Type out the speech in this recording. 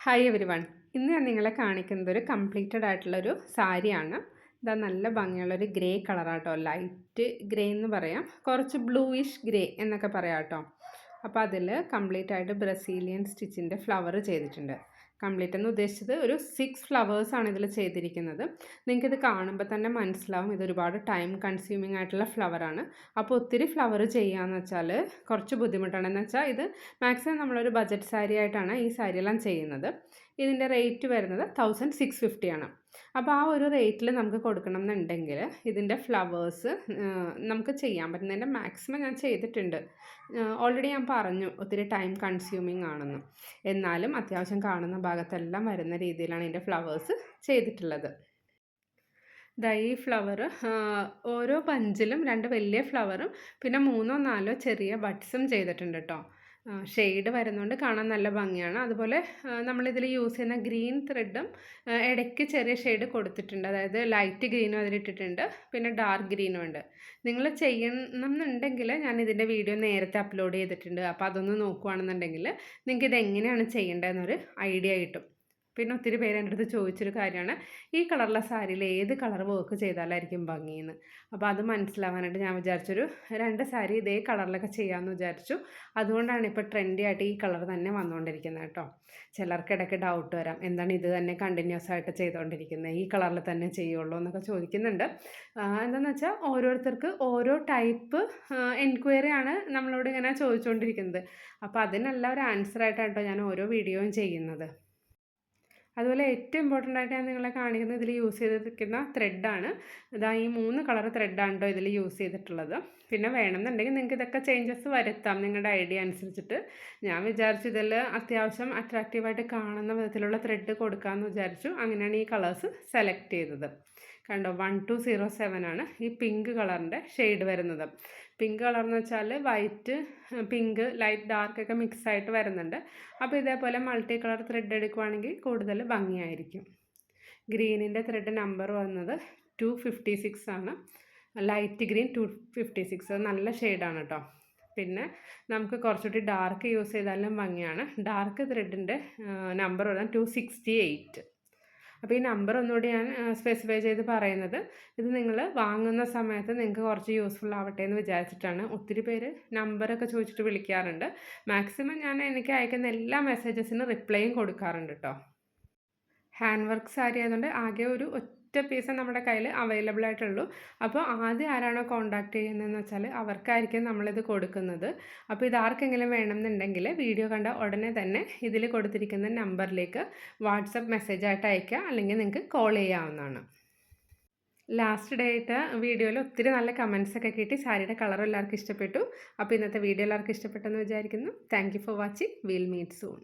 Hi everyone. ഇന്ന് ഞാൻ നിങ്ങളെ കാണിക്കുന്നത് ഒരു കംപ്ലീറ്റഡ് ആയിട്ടുള്ളൊരു സാരിയാണ്. ഇതാ നല്ല ഭംഗിയുള്ളൊരു ഗ്രേ കളറാട്ടോ, ലൈറ്റ് ഗ്രേ എന്ന് പറയാം, കുറച്ച് ബ്ലൂയിഷ് ഗ്രേ എന്നൊക്കെ പറയാം കേട്ടോ. അപ്പോൾ അതിൽ കംപ്ലീറ്റ് ആയിട്ട് ബ്രസീലിയൻ സ്റ്റിച്ചിൻ്റെ ഫ്ലവർ ചെയ്തിട്ടുണ്ട്. കംപ്ലീറ്റ് എന്ന് ഉദ്ദേശിച്ചത് ഒരു 6 ഫ്ലവേഴ്സാണ് ഇതിൽ ചെയ്തിരിക്കുന്നത്. നിങ്ങൾക്കിത് കാണുമ്പോൾ തന്നെ മനസ്സിലാവും ഇതൊരുപാട് ടൈം കൺസ്യൂമിങ് ആയിട്ടുള്ള ഫ്ലവറാണ്. അപ്പോൾ ഒത്തിരി ഫ്ലവർ ചെയ്യാന്ന് വെച്ചാൽ കുറച്ച് ബുദ്ധിമുട്ടാണ്. എന്ന് വെച്ചാൽ ഇത് മാക്സിമം നമ്മളൊരു ബഡ്ജറ്റ് സാരി ആയിട്ടാണ് ഈ സാരിയെല്ലാം ചെയ്യുന്നത്. ഇതിൻ്റെ റേറ്റ് വരുന്നത് 1650 ആണ്. അപ്പോൾ ആ ഒരു റേറ്റിൽ നമുക്ക് കൊടുക്കണം എന്നുണ്ടെങ്കിൽ ഇതിൻ്റെ ഫ്ലവേഴ്സ് നമുക്ക് ചെയ്യാൻ പറ്റുന്നതിൻ്റെ മാക്സിമം ഞാൻ ചെയ്തിട്ടുണ്ട്. ഓൾറെഡി ഞാൻ പറഞ്ഞു ഒത്തിരി ടൈം കൺസ്യൂമിങ് ആണെന്ന്. എന്നാലും അത്യാവശ്യം കാണുന്ന ഭാഗത്തെല്ലാം വരുന്ന രീതിയിലാണ് ഇതിൻ്റെ ഫ്ലവേഴ്സ് ചെയ്തിട്ടുള്ളത്. ഈ ഫ്ലവർ ഓരോ ബഞ്ചിലും 2 വലിയ ഫ്ലവറും പിന്നെ 3ഓ 4ഓ ചെറിയ ബഡ്സും ചെയ്തിട്ടുണ്ട് കേട്ടോ. ഷെയ്ഡ് വരുന്നതുകൊണ്ട് കാണാൻ നല്ല ഭംഗിയാണ്. അതുപോലെ നമ്മളിതിൽ യൂസ് ചെയ്യുന്ന ഗ്രീൻ ത്രെഡും ഇടയ്ക്ക് ചെറിയ ഷെയ്ഡ് കൊടുത്തിട്ടുണ്ട്. അതായത് ലൈറ്റ് ഗ്രീനും അതിലിട്ടിട്ടുണ്ട്, പിന്നെ ഡാർക്ക് ഗ്രീനും ഉണ്ട്. നിങ്ങൾ ചെയ്യണം എന്നുണ്ടെങ്കിൽ ഞാൻ ഇതിൻ്റെ വീഡിയോ നേരത്തെ അപ്ലോഡ് ചെയ്തിട്ടുണ്ട്. അപ്പോൾ അതൊന്ന് നോക്കുകയാണെന്നുണ്ടെങ്കിൽ നിങ്ങൾക്ക് ഇതെങ്ങനെയാണ് ചെയ്യേണ്ടതെന്നൊരു ഐഡിയ കിട്ടും. പിന്നെ ഒത്തിരി പേര് എൻ്റെ അടുത്ത് ചോദിച്ചൊരു കാര്യമാണ് ഈ കളറിലെ സാരിയിൽ ഏത് കളർ വർക്ക് ചെയ്താലായിരിക്കും ഭംഗിയെന്ന്. അപ്പോൾ അത് മനസ്സിലാവാനായിട്ട് ഞാൻ വിചാരിച്ചൊരു 2 സാരി ഇതേ കളറിലൊക്കെ ചെയ്യാമെന്ന് വിചാരിച്ചു. അതുകൊണ്ടാണ് ഇപ്പോൾ ട്രെൻഡി ആയിട്ട് ഈ കളർ തന്നെ വന്നുകൊണ്ടിരിക്കുന്നത് കേട്ടോ. ചിലർക്ക് ഇടയ്ക്ക് ഡൗട്ട് വരാം, എന്താണ് ഇത് തന്നെ കണ്ടിന്യൂസ് ആയിട്ട് ചെയ്തുകൊണ്ടിരിക്കുന്നത്, ഈ കളറിൽ തന്നെ ചെയ്യുള്ളൂ എന്നൊക്കെ ചോദിക്കുന്നുണ്ട്. എന്താണെന്ന് വെച്ചാൽ ഓരോരുത്തർക്ക് ഓരോ ടൈപ്പ് എൻക്വയറി ആണ് നമ്മളോട് ഇങ്ങനെ ചോദിച്ചുകൊണ്ടിരിക്കുന്നത്. അപ്പോൾ അതിനെല്ലാം ഒരു ആൻസർ ആയിട്ടാണ് കേട്ടോ ഞാൻ ഓരോ വീഡിയോയും ചെയ്യുന്നത്. അതുപോലെ ഏറ്റവും ഇമ്പോർട്ടൻ്റ് ആയിട്ട് ഞാൻ നിങ്ങളെ കാണിക്കുന്നത് ഇതിൽ യൂസ് ചെയ്തിരിക്കുന്ന ത്രെഡാണ്. ഈ 3 കളർ ത്രെഡാണ് കേട്ടോ ഇതിൽ യൂസ് ചെയ്തിട്ടുള്ളത്. പിന്നെ വേണമെന്നുണ്ടെങ്കിൽ നിങ്ങൾക്ക് ഇതൊക്കെ ചേഞ്ചസ് വരുത്താം നിങ്ങളുടെ ഐഡിയ അനുസരിച്ചിട്ട്. ഞാൻ വിചാരിച്ചു ഇതിൽ അത്യാവശ്യം അട്രാക്റ്റീവായിട്ട് കാണുന്ന വിധത്തിലുള്ള ത്രെഡ് കൊടുക്കാമെന്ന് വിചാരിച്ചു. അങ്ങനെയാണ് ഈ കളേഴ്സ് സെലക്ട് ചെയ്തത്. കണ്ടോ 1207 ആണ് ഈ പിങ്ക് കളറിൻ്റെ ഷെയ്ഡ് വരുന്നത്. പിങ്ക് കളർ എന്ന് വെച്ചാൽ വൈറ്റ്, പിങ്ക്, ലൈറ്റ്, ഡാർക്ക് ഒക്കെ മിക്സ് ആയിട്ട് വരുന്നുണ്ട്. അപ്പോൾ ഇതേപോലെ മൾട്ടി കളർ ത്രെഡ് എടുക്കുവാണെങ്കിൽ കൂടുതൽ ഭംഗിയായിരിക്കും. ഗ്രീനിൻ്റെ ത്രെഡ് നമ്പർ വന്നത് 256 ആണ്. ലൈറ്റ് ഗ്രീൻ 256, നല്ല ഷെയ്ഡാണ് കേട്ടോ. പിന്നെ നമുക്ക് കുറച്ചുകൂടി ഡാർക്ക് യൂസ് ചെയ്താലും ഭംഗിയാണ്. ഡാർക്ക് ത്രെഡിൻ്റെ നമ്പർ വരുന്നത് 268. അപ്പോൾ ഈ നമ്പർ ഒന്നുകൂടി ഞാൻ സ്പെസിഫൈ ചെയ്ത് പറയുന്നത് ഇത് നിങ്ങൾ വാങ്ങുന്ന സമയത്ത് നിങ്ങൾക്ക് കുറച്ച് യൂസ്ഫുൾ ആവട്ടെ എന്ന് വിചാരിച്ചിട്ടാണ്. ഒത്തിരി പേര് നമ്പറൊക്കെ ചോദിച്ചിട്ട് വിളിക്കാറുണ്ട്. മാക്സിമം ഞാൻ എനിക്ക് അയക്കുന്ന എല്ലാ മെസ്സേജസിനും റിപ്ലൈയും കൊടുക്കാറുണ്ട് കേട്ടോ. ഹാൻഡ് വർക്ക് സാരി ആയതുകൊണ്ട് ആകെ ഒരു ഒറ്റ പീസ് നമ്മുടെ കയ്യിൽ അവൈലബിൾ ആയിട്ടുള്ളൂ. അപ്പോൾ ആദ്യം ആരാണോ കോൺടാക്ട് ചെയ്യുന്നതെന്ന് വെച്ചാൽ അവർക്കായിരിക്കും നമ്മളിത് കൊടുക്കുന്നത്. അപ്പോൾ ഇത് ആർക്കെങ്കിലും വേണമെന്നുണ്ടെങ്കിൽ വീഡിയോ കണ്ട ഉടനെ തന്നെ ഇതിൽ കൊടുത്തിരിക്കുന്ന നമ്പറിലേക്ക് വാട്സപ്പ് മെസ്സേജായിട്ട് അയക്കുക, അല്ലെങ്കിൽ നിങ്ങൾക്ക് കോൾ ചെയ്യാവുന്നതാണ്. ലാസ്റ്റ് ഡേ ആയിട്ട് വീഡിയോയിൽ ഒത്തിരി നല്ല കമൻസ് ഒക്കെ കിട്ടി. സാരിയുടെ കളർ എല്ലാവർക്കും ഇഷ്ടപ്പെട്ടു. അപ്പോൾ ഇന്നത്തെ വീഡിയോ എല്ലാവർക്കും ഇഷ്ടപ്പെട്ടെന്ന് വിചാരിക്കുന്നു. Thank you for watching. Will meet soon.